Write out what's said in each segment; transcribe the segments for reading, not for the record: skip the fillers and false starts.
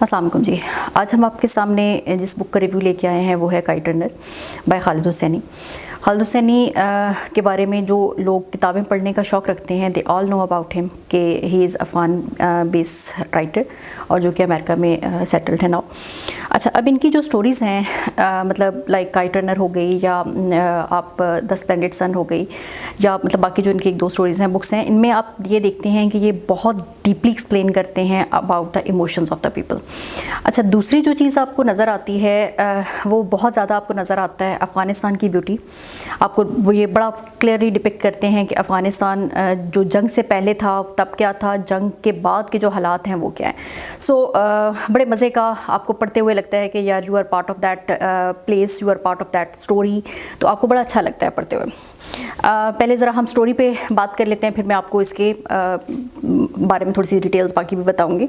अस्सलाम वालेकुम जी। आज हम आपके सामने जिस बुक का रिव्यू लेके आए हैं वो है kite runner by Khaled Hosseini. Khaled Hosseini के बारे में जो लोग किताबें पढ़ने का शौक़ रखते हैं they all know about him कि he is Afghan base writer और जो कि अमेरिका में सेटल्ड है नाउ। अच्छा, अब इनकी जो स्टोरीज़ हैं मतलब लाइक काइट रनर हो गई या आप द स्प्लेंडिड सन हो गई या मतलब बाकी जो इनकी एक दो स्टोरीज़ हैं बुक्स हैं, इनमें आप ये देखते हैं कि ये बहुत डीपली एक्सप्लेन करते हैं about the emotions of the people. अच्छा, दूसरी जो चीज़ आपको नज़र आती है वो बहुत ज़्यादा आपको नज़र आता है अफ़गानिस्तान की ब्यूटी। आपको वो ये बड़ा क्लियरली डिपिक्ट करते हैं कि अफ़गानिस्तान जो जंग से पहले था तब क्या था, जंग के बाद के जो हालात हैं वो क्या हैं। सो बड़े मज़े का आपको पढ़ते हुए लगता है कि यार you are part of that place, you are part of that story, तो आपको बड़ा अच्छा लगता है पढ़ते हुए। पहले ज़रा हम स्टोरी पे बात कर लेते हैं, फिर मैं आपको इसके बारे में थोड़ी सी डिटेल्स बाकी भी बताऊंगी।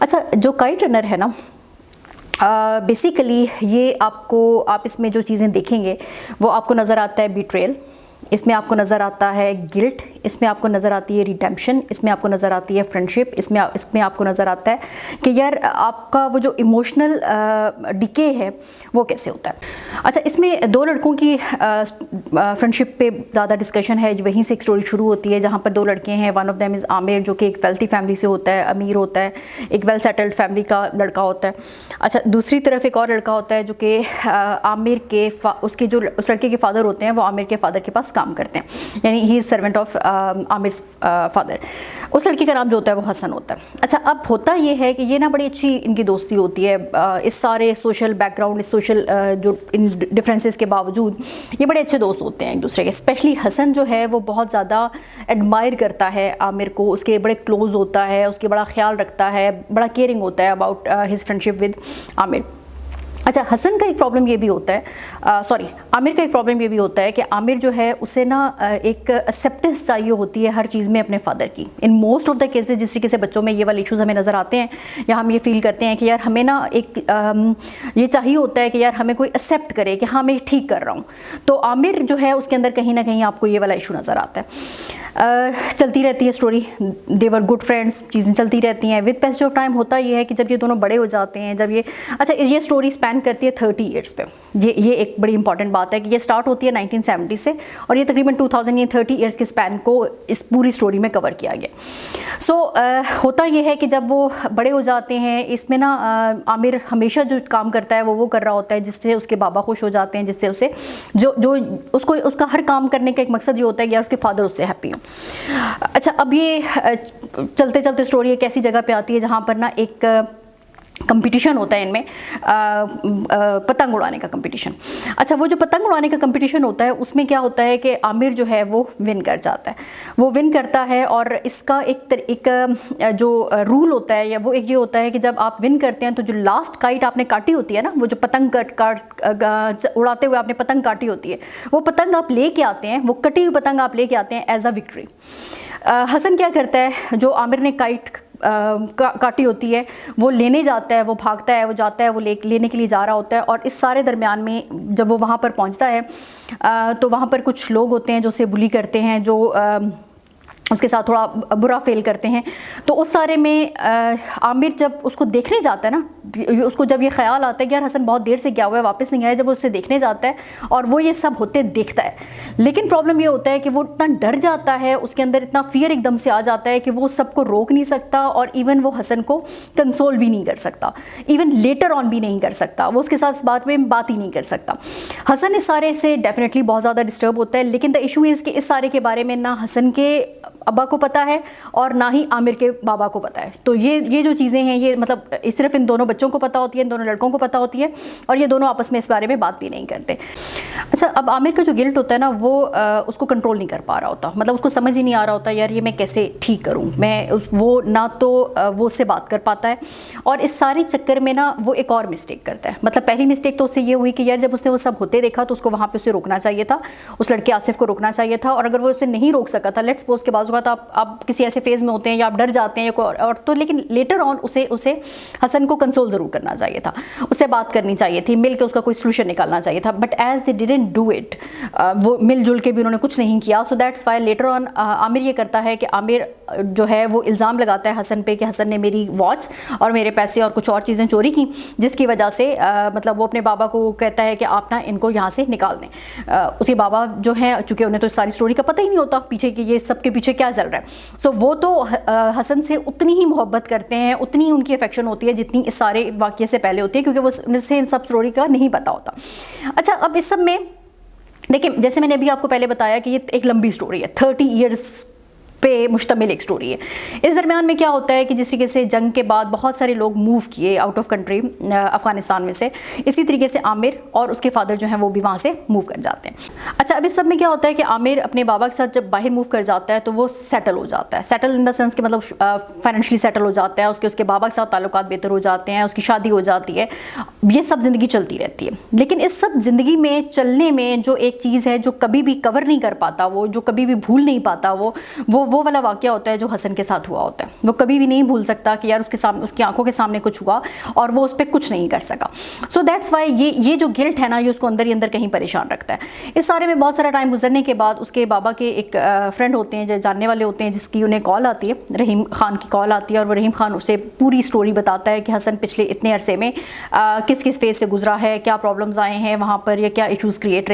अच्छा, जो काइट रनर है ना, बेसिकली ये आप इसमें जो चीज़ें देखेंगे वो आपको नज़र आता है बिट्रेयल, इसमें आपको नज़र आता है गिल्ट, इसमें आपको नज़र आती है रिडेम्पशन, इसमें आपको नज़र आती है फ्रेंडशिप, इसमें आपको नज़र आता है कि यार आपका वो जो इमोशनल डिके है वो कैसे होता है। अच्छा, इसमें दो लड़कों की फ्रेंडशिप पे ज़्यादा डिस्कशन है, वहीं से एक स्टोरी शुरू होती है जहाँ पर दो लड़के हैं। One of them is Aamir जो कि एक वेल्थी फैमिली से होता है, अमीर होता है, एक वेल सेटल्ड फैमिली का लड़का होता है। अच्छा, दूसरी तरफ एक और लड़का होता है जो कि आमिर के उस लड़के के फादर होते हैं, वो आमिर के फादर के पास काम करते हैं, यानी he is servant of Aamir father. उस लड़के का नाम जो होता है वो हसन होता है। अच्छा, अब होता ये है कि ये ना बड़ी अच्छी इनकी दोस्ती होती है, इस सारे सोशल बैकग्राउंड, इस सोशल जो इन डिफरेंसेस के बावजूद ये बड़े अच्छे दोस्त होते हैं एक दूसरे के। स्पेशली हसन जो है वो बहुत ज़्यादा एडमायर करता है आमिर को, उसके बड़े क्लोज होता है, उसके बड़ा ख्याल रखता है, बड़ा केयरिंग होता है about his friendship with Aamir. अच्छा, हसन का एक प्रॉब्लम ये भी होता है, आमिर का एक प्रॉब्लम ये भी होता है कि आमिर जो है उसे ना एक एक्सेप्टेंस चाहिए होती है हर चीज़ में अपने फादर की। In most of the cases जिस तरीके से बच्चों में ये वाले इश्यूज़ हमें नज़र आते हैं या हम ये फील करते हैं कि यार हमें ना एक ये चाहिए होता है कि यार हमें कोई एक्सेप्ट करे कि हाँ मैं ठीक कर रहा हूँ, तो आमिर जो है उसके अंदर कहीं ना कहीं आपको ये वाला इशू नज़र आता है। चलती रहती है स्टोरी, देवर गुड फ्रेंड्स, चीज़ें चलती रहती हैं। विद पैसेज ऑफ टाइम होता ये है कि जब ये दोनों बड़े हो जाते हैं, जब ये ये स्टोरी स्पैन करती है 30 ईयर्स पे। ये एक बड़ी इंपॉर्टेंट बात है कि ये स्टार्ट होती है 1970 से और ये तकरीबन 30 ईयर्स के स्पैन को इस पूरी स्टोरी में कवर किया गया। सो होता ये है कि जब वो बड़े हो जाते हैं, इसमें ना आमिर हमेशा जो काम करता है वो कर रहा होता है जिससे उसके बाबा खुश हो जाते हैं, जिससे उसे जो उसका हर काम करने का एक मकसद ये होता है कि यार उसके फादर उससे हैप्पी हो। अच्छा, अब ये चलते चलते स्टोरी एक ऐसी जगह पे आती है जहाँ पर ना एक कंपटीशन होता है इनमें, पतंग उड़ाने का कंपटीशन। अच्छा, वो जो पतंग उड़ाने का कंपटीशन होता है उसमें क्या होता है कि आमिर जो है वो विन कर जाता है, वो विन करता है। और इसका एक जो रूल होता है या वो एक ये होता है कि जब आप विन करते हैं तो जो लास्ट काइट आपने काटी होती है ना, वो जो पतंग उड़ाते हुए आपने पतंग काटी होती है, वो पतंग आप लेके आते हैं, वो कटी हुई पतंग आप लेके आते हैं एज अ विक्ट्री। हसन क्या करता है, जो आमिर ने काइट काटी होती है वो लेने जाता है, वो भागता है, वो जाता है, वो लेने के लिए जा रहा होता है। और इस सारे दरमियान में जब वो वहाँ पर पहुँचता है तो वहाँ पर कुछ लोग होते हैं जो उसे बुली करते हैं, जो उसके साथ थोड़ा बुरा फेल करते हैं। तो उस सारे में आमिर जब उसको देखने जाता है ना, उसको जब ये ख्याल आता है कि यार हसन बहुत देर से गया हुआ है, वापस नहीं आया, जब वो उसे देखने जाता है और वो ये सब होते देखता है, लेकिन प्रॉब्लम ये होता है कि वो इतना डर जाता है, उसके अंदर इतना फियर एकदम से आ जाता है कि वो सबको रोक नहीं सकता और इवन वो हसन को कंसोल भी नहीं कर सकता, इवन लेटर ऑन भी नहीं कर सकता, वो उसके साथ इस बात में बात ही नहीं कर सकता। हसन इस सारे से डेफिनेटली बहुत ज़्यादा डिस्टर्ब होता है, लेकिन द इशू इज़ कि इस सारे के बारे में ना हसन के अब्बा को पता है और ना ही आमिर के बाबा को पता है। तो ये जो चीज़ें हैं ये मतलब सिर्फ इन दोनों बच्चों को पता होती है, इन दोनों लड़कों को पता होती है और ये दोनों आपस में इस बारे में बात भी नहीं करते। अच्छा, अब आमिर का जो गिल्ट होता है ना वो उसको कंट्रोल नहीं कर पा रहा होता, मतलब उसको समझ ही नहीं आ रहा होता यार ये मैं कैसे ठीक करूँ, वो ना तो वो उससे बात कर पाता है और इस सारे चक्कर में ना वो एक और मिस्टेक करता है। मतलब पहली मिस्टेक तो उससे ये हुई कि यार जब उसने वो सब होते देखा तो उसको वहाँ पर उसे रोकना चाहिए था, उस लड़के आसिफ को रोकना चाहिए था, और अगर वो उसे नहीं रोक सका था, लेट्स सपोज के बाद बात आप किसी ऐसे फेज़ में होते हैं या आप डर जाते हैं और तो, लेकिन लेटर ऑन उसे हसन को कंसोल ज़रूर करना चाहिए था, उससे बात करनी चाहिए थी, मिल के उसका कोई सोल्यूशन निकालना चाहिए था, but as they didn't do it, वो मिलजुल के भी उन्होंने कुछ नहीं किया। So that's why later on Amir ये करता है कि आमिर जो है वो इल्ज़ाम लगाता है हसन पे कि हसन ने मेरी वॉच और मेरे पैसे और कुछ और चीज़ें चोरी की, जिसकी वजह से मतलब वो अपने बाबा को कहता है कि आप ना इनको यहाँ से निकाल दें। उसके बाबा जो हैं, चूँकि उन्हें तो सारी स्टोरी का पता ही नहीं होता पीछे कि ये सब के पीछे क्या चल रहा है, सो वो तो हसन से उतनी ही मोहब्बत करते हैं, उतनी ही उनकी अफेक्शन होती है जितनी इस सारे वाक़ये से पहले होती है, क्योंकि वो उनसे इन सब स्टोरी का नहीं पता होता। अच्छा, अब इस सब में देखिए, जैसे मैंने अभी आपको पहले बताया कि ये एक लंबी स्टोरी है, 30 ईयर्स पे मुश्तमिल एक स्टोरी है। इस दरमियान में क्या होता है कि जिस तरीके से जंग के बाद बहुत सारे लोग मूव किए आउट ऑफ कंट्री, अफगानिस्तान में से, इसी तरीके से आमिर और उसके फादर जो हैं वो भी वहाँ से मूव कर जाते हैं। अच्छा, अब इस सब में क्या होता है कि आमिर अपने बाबा के साथ जब बाहर मूव कर जाता है तो वो सेटल हो जाता है, सेटल इन द सेंस कि मतलब फाइनेंशियली सेटल हो जाता है, उसके बाबा के साथ ताल्लुकात बेहतर हो जाते हैं, उसकी शादी हो जाती है, ये सब ज़िंदगी चलती रहती है। लेकिन इस सब ज़िंदगी में चलने में जो एक चीज़ है जो कभी भी कवर नहीं कर पाता, वो जो कभी भी भूल नहीं पाता, वो वाला वाक़या होता है जो हसन के साथ हुआ होता है। वो कभी भी नहीं भूल सकता कि यार उसके सामने, उसकी आंखों के सामने कुछ हुआ और वो उस पर कुछ नहीं कर सका। सो दैट्स वाई ये जो गिल्ट है ना, ये उसको अंदर ही अंदर कहीं परेशान रखता है। इस सारे में बहुत सारा टाइम गुजरने के बाद उसके बाबा के एक फ्रेंड होते हैं, जो जानने वाले होते हैं, जिसकी उन्हें कॉल आती है, रहीम खान की कॉल आती है, और वो रहीम खान उसे पूरी स्टोरी बताता है कि हसन पिछले इतने अरसे में किस किस फेज से गुजरा है, क्या प्रॉब्लम्स आए हैं वहाँ पर, या क्या इशूज़ क्रिएट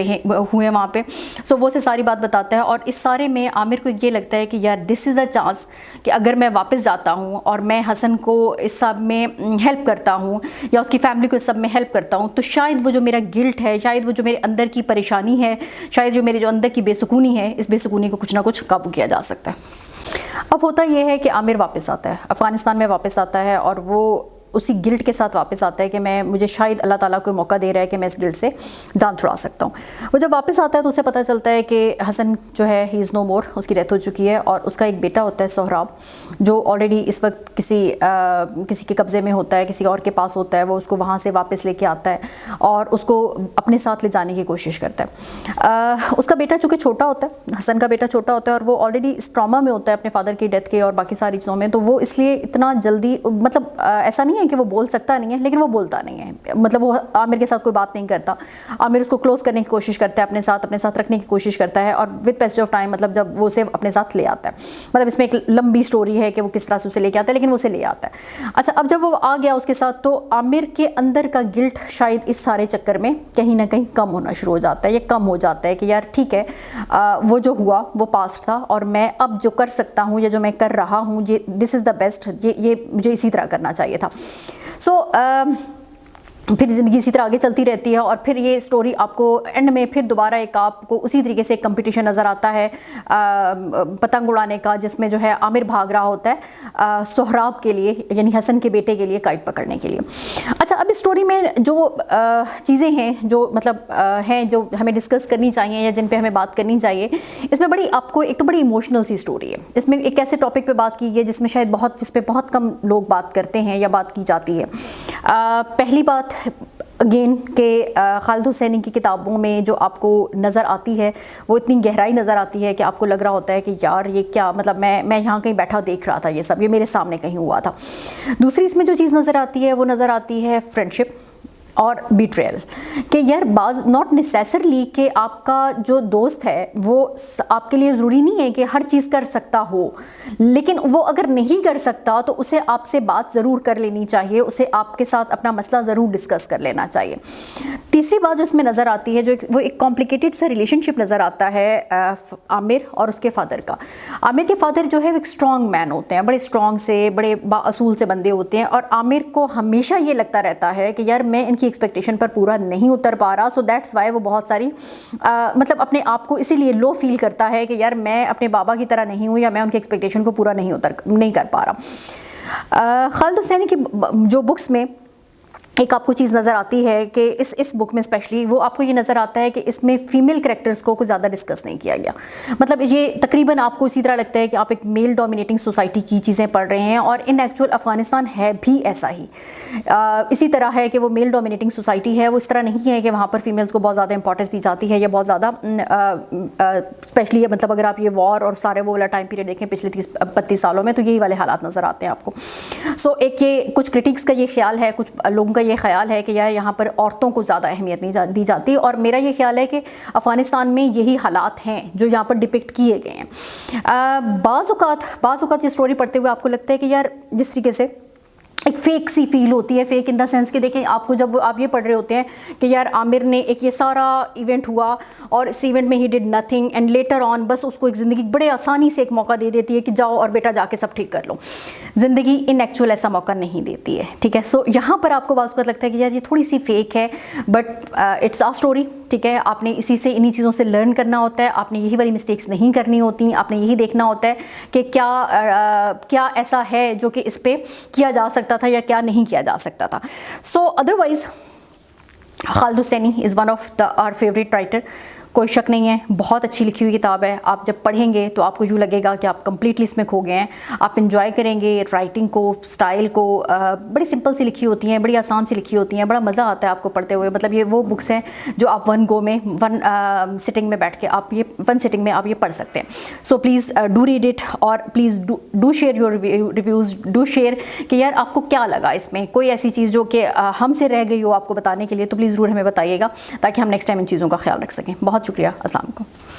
हुए वहाँ पे। सो वो से सारी बात बताता है, और इस सारे में आमिर को ये लगता है कि यार दिस इज़ अ चांस कि अगर मैं वापस जाता हूँ और मैं हसन को इस सब में हेल्प करता हूँ या उसकी फैमिली को इस सब में हेल्प करता हूँ, तो शायद वो जो मेरा गिल्ट है, शायद वो जो मेरे अंदर की परेशानी है, शायद जो मेरे जो अंदर की बेसुकूनी है, इस बेसुकूनी को कुछ ना कुछ काबू किया जा सकता है। अब होता यह है कि आमिर वापस आता है, अफ़गानिस्तान में वापस आता है, और वो उसी गिल्ट के साथ वापस आता है कि मुझे शायद अल्लाह ताला को मौका दे रहा है कि मैं इस गिल्ट से जान छुड़ा सकता हूँ। वो जब वापस आता है तो उसे पता चलता है कि हसन जो है ही इज़ नो मोर, उसकी डेथ हो चुकी है, और उसका एक बेटा होता है सोहराब, जो ऑलरेडी इस वक्त किसी के कब्ज़े में होता है, किसी और के पास होता है। वो उसको वहाँ से वापस लेके आता है और उसको अपने साथ ले जाने की कोशिश करता है। उसका बेटा चूँकि छोटा होता है, हसन का बेटा छोटा होता है, और वो ऑलरेडी इस ट्रॉमा में होता है अपने फादर की डेथ के और बाकी सारी चीज़ों में, तो वो इसलिए इतना जल्दी, मतलब ऐसा नहीं है कि वो बोल सकता नहीं है, लेकिन वो बोलता नहीं है, मतलब वो आमिर के साथ कोई बात नहीं करता। आमिर उसको क्लोज करने की कोशिश करता है, अपने साथ रखने की कोशिश करता है, और विद पैसेज ऑफ टाइम, मतलब जब वो उसे अपने साथ ले आता है, मतलब इसमें एक लंबी स्टोरी है कि वो किस तरह से उसे लेके आता है, लेकिन वो उसे ले आता है। अच्छा, अब जब वो आ गया उसके साथ, तो आमिर के अंदर का गिल्ट शायद इस सारे चक्कर में कहीं ना कहीं कम होना शुरू हो जाता है, ये कम हो जाता है कि यार ठीक है, वो जो हुआ वो पास्ट था, और मैं अब जो कर सकता हूँ या जो मैं कर रहा हूँ, ये दिस इज़ द बेस्ट, ये मुझे इसी तरह करना चाहिए था। सो फिर ज़िंदगी इसी तरह आगे चलती रहती है, और फिर ये स्टोरी आपको एंड में फिर दोबारा एक आपको उसी तरीके से एक कंपटीशन नज़र आता है पतंग उड़ाने का, जिसमें जो है आमिर भाग रहा होता है सोहराब के लिए, यानी हसन के बेटे के लिए काइट पकड़ने के लिए। अच्छा, अब इस स्टोरी में जो चीज़ें हैं, जो मतलब हैं, जो हमें डिस्कस करनी चाहिए या जिन पे हमें बात करनी चाहिए, इसमें बड़ी आपको एक तो बड़ी इमोशनल सी स्टोरी है। इसमें एक ऐसे टॉपिक पे बात की है जिसमें शायद जिस पे बहुत कम लोग बात करते हैं या बात की जाती है। पहली बात अगेन के खालिद हुसैनी की किताबों में जो आपको नज़र आती है, वो इतनी गहराई नज़र आती है कि आपको लग रहा होता है कि यार ये क्या, मतलब मैं यहाँ कहीं बैठा देख रहा था, ये सब ये मेरे सामने कहीं हुआ था। दूसरी इसमें जो चीज़ नज़र आती है, वो नज़र आती है फ्रेंडशिप और बिट्रेयल, कि यार बाज नॉट नेसेसरली कि आपका जो दोस्त है वो आपके लिए ज़रूरी नहीं है कि हर चीज़ कर सकता हो, लेकिन वो अगर नहीं कर सकता तो उसे आपसे बात ज़रूर कर लेनी चाहिए, उसे आपके साथ अपना मसला ज़रूर डिस्कस कर लेना चाहिए। तीसरी बात जो इसमें नज़र आती है, वो एक कॉम्प्लिकेटेड सा रिलेशनशिप नज़र आता है आमिर और उसके फादर का। आमिर के फादर जो है वो एक स्ट्रॉन्ग मैन होते हैं, बड़े स्ट्रॉन्ग से, बड़े बाअसूल से बंदे होते हैं, और आमिर को हमेशा ये लगता रहता है कि यार मैं इनकी एक्सपेक्टेशन पर पूरा नहीं उतर पा रहा। सो दैट्स वाई वो बहुत सारी मतलब अपने आप को इसीलिए लो फील करता है कि यार मैं अपने बाबा की तरह नहीं हूँ, या मैं उनकी एक्सपेक्टेशन को पूरा नहीं कर पा रहा। खालिद हुसैनी की जो बुक्स में एक आपको चीज़ नज़र आती है कि इस बुक में स्पेशली वो आपको ये नज़र आता है कि इसमें फ़ीमेल कैरेक्टर्स को कुछ ज़्यादा डिस्कस नहीं किया गया। मतलब ये तकरीबन आपको इसी तरह लगता है कि आप एक मेल डोमिनेटिंग सोसाइटी की चीज़ें पढ़ रहे हैं, और इन एक्चुअल अफ़गानिस्तान है भी ऐसा ही। इसी तरह है कि वो मेल डोमिनेटिंग सोसाइटी है, वो इस तरह नहीं है कि वहाँ पर फीमेल्स को बहुत ज़्यादा इंपॉर्टेंस दी जाती है या बहुत ज़्यादा स्पेशली, मतलब अगर आप ये वॉर और सारे वो वाला टाइम पीरियड देखें पिछले 30-32 सालों में, तो यही वाले हालात नज़र आते हैं आपको। सो एक ये कुछ क्रिटिक्स का ये ख्याल है, कुछ लोगों का ये ख्याल है कि यार यहाँ पर औरतों को ज़्यादा अहमियत नहीं दी जाती, और मेरा ये ख्याल है कि अफ़गानिस्तान में यही हालात हैं जो यहाँ पर डिपिक्ट किए गए हैं। बाज़ औक़ात ये स्टोरी पढ़ते हुए आपको लगता है कि यार जिस तरीके से एक फेक सी फील होती है, फेक इन द सेंस कि देखें आपको जब आप ये पढ़ रहे होते हैं कि यार आमिर ने एक ये सारा इवेंट हुआ और इस इवेंट में he did nothing, and later on बस उसको एक ज़िंदगी बड़े आसानी से एक मौका दे देती है कि जाओ और बेटा जाके सब ठीक कर लो। ज़िंदगी इन एक्चुअल ऐसा मौका नहीं देती है, ठीक है। सो यहाँ पर आपको बात लगता है कि यार ये थोड़ी सी फेक है, बट इट्स आ स्टोरी, ठीक है। आपने इसी से इन्हीं चीज़ों से लर्न करना होता है, आपने यही वाली मिस्टेक्स नहीं करनी होती, आपने यही देखना होता है कि क्या ऐसा है जो कि इस पर किया जा सकता था या क्या नहीं किया जा सकता था। So otherwise Khaled Hosseini is one of the our favourite writer, कोई शक नहीं है, बहुत अच्छी लिखी हुई किताब है। आप जब पढ़ेंगे तो आपको यूँ लगेगा कि आप कंप्लीटली इसमें खो गए हैं, आप इंजॉय करेंगे राइटिंग को, स्टाइल को। बड़ी सिंपल सी लिखी होती हैं, बड़ी आसान सी लिखी होती हैं, बड़ा मज़ा आता है आपको पढ़ते हुए। मतलब ये वो बुक्स हैं जो आप वन सिटिंग में बैठ के आप ये पढ़ सकते हैं। So please do read it, और please do share your reviews, do share कि यार आपको क्या लगा इसमें, कोई ऐसी चीज़ जो कि हमसे रह गई हो आपको बताने के लिए, तो प्लीज़ ज़रूर हमें बताइएगा ताकि हम नेक्स्ट टाइम इन चीज़ों का ख्याल रख सकें। बहुत शुक्रिया। अस्सलाम वालेकुम।